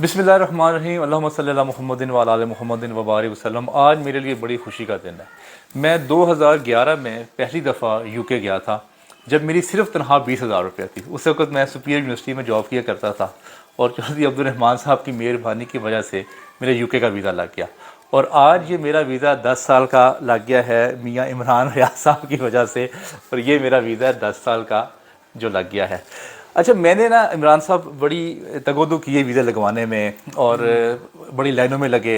बिस्मिल्लाहिर्रहमानिर्रहीम अल्लाहुम्मा सल्ली अला मुहम्मदिन व अला आलि मुहम्मदिन व बारिक वसल्लम। आज मेरे लिए बड़ी खुशी का दिन है। मैं 2011 में पहली दफ़ा यूके गया था जब मेरी सिर्फ तनख्वाह 20,000 रुपये थी। उस वक्त मैं सुपीरियर यूनिवर्सिटी में जॉब किया करता था और चौधरी अब्दुर्रहमान साहब की मेहरबानी की वजह से मेरे यूके का वीज़ा लग गया और आज ये मेरा वीज़ा 10 साल का लग गया है मियाँ इमरान रियाज साहब की वजह से। और ये मेरा वीज़ा 10 साल का जो लग गया है। अच्छा, मैंने ना इमरान साहब बड़ी तगोदो किए वीज़ा लगवाने में और बड़ी लाइनों में लगे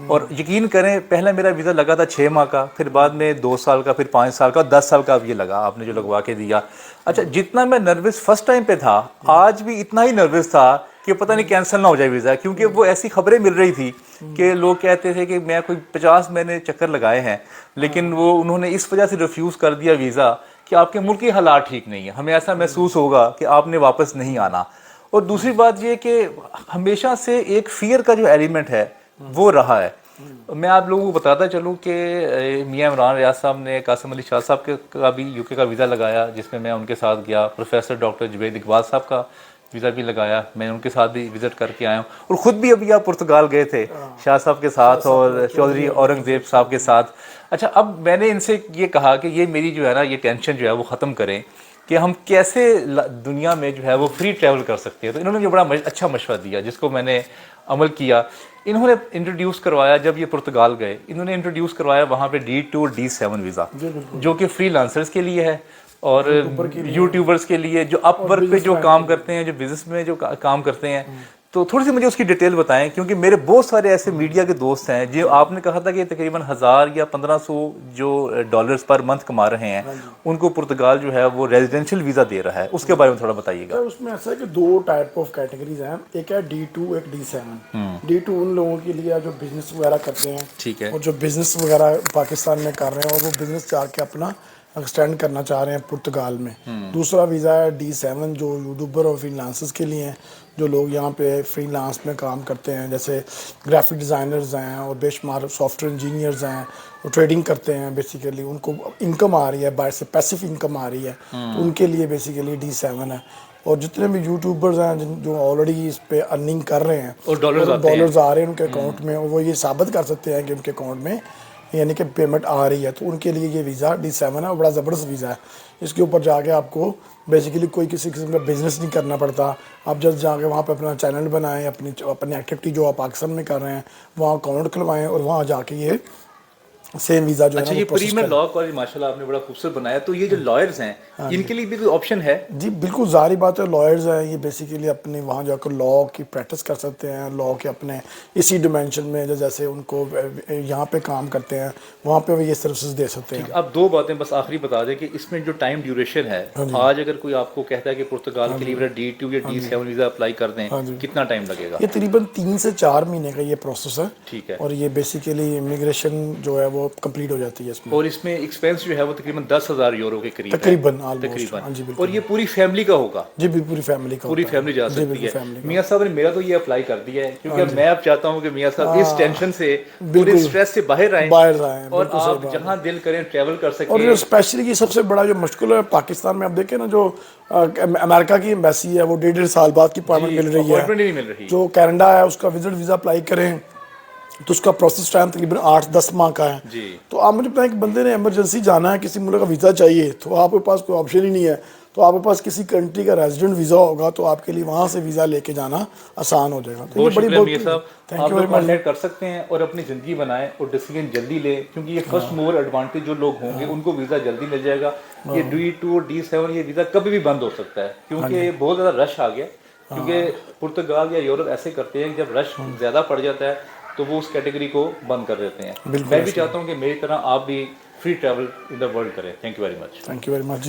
और यकीन करें पहले मेरा वीज़ा लगा था 6 माह का, फिर बाद में 2 साल का, फिर 5 साल का, 10 साल का अब ये लगा आपने जो लगवा के दिया। अच्छा, जितना मैं नर्वस फर्स्ट टाइम पे था आज भी इतना ही नर्वस था कि पता नहीं कैंसिल ना हो जाए वीज़ा, क्योंकि वो ऐसी खबरें मिल रही थी कि लोग कहते थे कि मैं कोई 50 मैंने चक्कर लगाए हैं लेकिन वो उन्होंने इस वजह से रिफ्यूज़ कर दिया वीज़ा कि आपके मुल्क के हालात ठीक नहीं है, हमें ऐसा महसूस होगा कि आपने वापस नहीं आना। और दूसरी बात ये कि हमेशा से एक फियर का जो एलिमेंट है वो रहा है। मैं आप लोगों को बताता चलूँ कि मियाँ इमरान रियाज साहब ने कासिम अली शाह साहब का भी यूके का वीज़ा लगाया जिसमें मैं उनके साथ गया। प्रोफेसर डॉक्टर जुबैद इकबाल साहब का वीज़ा भी लगाया, मैं उनके साथ भी विज़िट करके आया हूँ। और ख़ुद भी अभी आप पुर्तगाल गए थे शाह साहब के साथ और चौधरी औरंगज़ेब साहब के साथ। अच्छा, अब मैंने इनसे ये कहा कि ये मेरी जो है ना ये टेंशन जो है वो ख़त्म करें कि हम कैसे दुनिया में जो है वो फ्री ट्रैवल कर सकते हैं। तो इन्होंने मुझे बड़ा अच्छा मशवरा दिया जिसको मैंने अमल किया। इन्होंने इंट्रोड्यूस करवाया, जब ये पुर्तगाल गए इन्होंने इंट्रोड्यूस करवाया वहाँ पे D2 और D7 वीज़ा जो कि फ्रीलांसर्स के लिए है और यूट्यूबर्स के लिए जो अपवर्क पे जो काम करते हैं, जो बिजनेस में जो काम करते हैं। तो थोड़ी सी मुझे उसकी डिटेल बताएं, क्योंकि मेरे बहुत सारे ऐसे मीडिया के दोस्त हैं जो आपने कहा था कि तकरीबन 1000 या 1500 जो डॉलर्स पर मंथ कमा रहे हैं उनको पुर्तगाल जो है वो रेजिडेंशियल वीज़ा दे रहा है, उसके बारे में थोड़ा बताइएगा। तो उसमें ऐसा है कि 2 टाइप ऑफ कैटेगरीज हैं, एक है D2 एक D7। D2 उन लोगों के लिए जो बिजनेस वगैरह करते हैं, ठीक है, और जो बिजनेस वगैरह पाकिस्तान में कर रहे हैं और वो बिजनेस जाके अपना एक्सटेंड करना चाह रहे हैं पुर्तगाल में। दूसरा वीज़ा है D7 जो यूट्यूबर और फ्रीलांसर्स के लिए हैं, जो लोग यहाँ पे फ्रीलांस में काम करते हैं, जैसे ग्राफिक डिज़ाइनर्स हैं और बेशुमार सॉफ्टवेयर इंजीनियर्स हैं, वो ट्रेडिंग करते हैं। बेसिकली उनको इनकम आ रही है, बाहर से पैसिव इनकम आ रही है, तो उनके लिए बेसिकली D7 है। और जितने भी यूट्यूबर्स हैं जो ऑलरेडी इस पे अर्निंग कर रहे हैं और डॉलर्स आ रहे हैं उनके अकाउंट में, और वो ये साबित कर सकते हैं कि उनके अकाउंट में यानी कि पेमेंट आ रही है, तो उनके लिए ये वीज़ा D7 है। बड़ा ज़बरदस्त वीज़ा है। इसके ऊपर जाके आपको बेसिकली कोई किसी किस्म का बिज़नेस नहीं करना पड़ता। आप जस्ट जाके वहाँ पे अपना चैनल बनाएं, अपनी एक्टिविटी जो आप पाकिस्तान में कर रहे हैं वहाँ अकाउंट खुलवाएं और वहाँ जाके ये सेम वीज़ा जो अच्छा, है ये प्रीमियर लॉ कॉलेज माशाल्लाह आपने बड़ा खूबसूरत बनाया। तो ये जो लॉयर्स हैं इनके लिए भी कोई ऑप्शन है? जी बिल्कुल, ज़ाहिर बात है। लॉयर्स हैं ये बेसिकली अपने वहाँ जाकर लॉ की प्रैक्टिस कर सकते हैं, लॉ के अपने इसी डिमेंशन में जैसे उनको यहाँ पे काम करते हैं वहाँ पे वो ये सर्विसेज दे सकते हैं। अब 2 बातें बस आखिरी बता दें कि इसमें जो टाइम ड्यूरेशन है, आज अगर कोई आपको कहता है कि पुर्तगाल के लिए D2 या D7 वीज़ा अप्लाई कर दें, कितना टाइम लगेगा? ये तकरीबन 3 से 4 महीने का ये प्रोसेस है। ठीक है। और ये बेसिकली इमिग्रेशन जो है वो कंप्लीट हो जाती है इसमें। और इसमें एक्सपेंस जो है वो तकरीबन 10,000 यूरो के करीब तकरीबन। तकरीबन। जी, और ये पूरी फैमिली का होगा? जी पूरी फैमिली का, पूरी फैमिली जा सकती है। मियाँ साहब ने मेरा तो ये अप्लाई कर दिया है, क्योंकि मैं अब चाहता हूँ कि मियाँ साहब इस टेंशन से, पूरे स्ट्रेस से बाहर आए और आप जहाँ दिल करें ट्रैवल कर सकें। और स्पेशली ये सबसे बड़ा जो मुश्किल है पाकिस्तान में, आप देखें ना जो अमेरिका की एम्बेसी है वो 1.5 साल बाद की अपॉइंटमेंट मिल रही है। जो कनाडा है उसका विजिट वीज़ा अप्लाई करें तो उसका प्रोसेस टाइम तकरीबन 8-10 माह का है जी। तो आप मुझे बताएं कि बंदे ने इमरजेंसी जाना है, किसी मुल्क का वीज़ा चाहिए, तो आपके पास कोई ऑप्शन ही नहीं है, तो आपके पास किसी कंट्री का रेजिडेंट वीज़ा होगा तो आपके लिए वहाँ से वीज़ा लेके जाना आसान हो जाएगा। तो ये बड़ी बहुत थैंक यू वेरी कर सकते हैं और अपनी ज़िंदगी बनाएं और डिसीजन जल्दी लें, क्योंकि ये फर्स्ट मूवर एडवांटेज जो लोग होंगे उनको वीज़ा जल्दी मिल जाएगा। ये D2 और D7 ये वीज़ा कभी भी बंद हो सकता है, क्योंकि बहुत ज़्यादा रश आ गया। क्योंकि पुर्तगाल या यूरोप ऐसे करते हैं जब रश ज़्यादा पड़ जाता है तो वो उस कैटेगरी को बंद कर देते हैं। मैं भी चाहता हूँ कि मेरी तरह आप भी free travel in the world करें। Thank you very much. Thank you very much.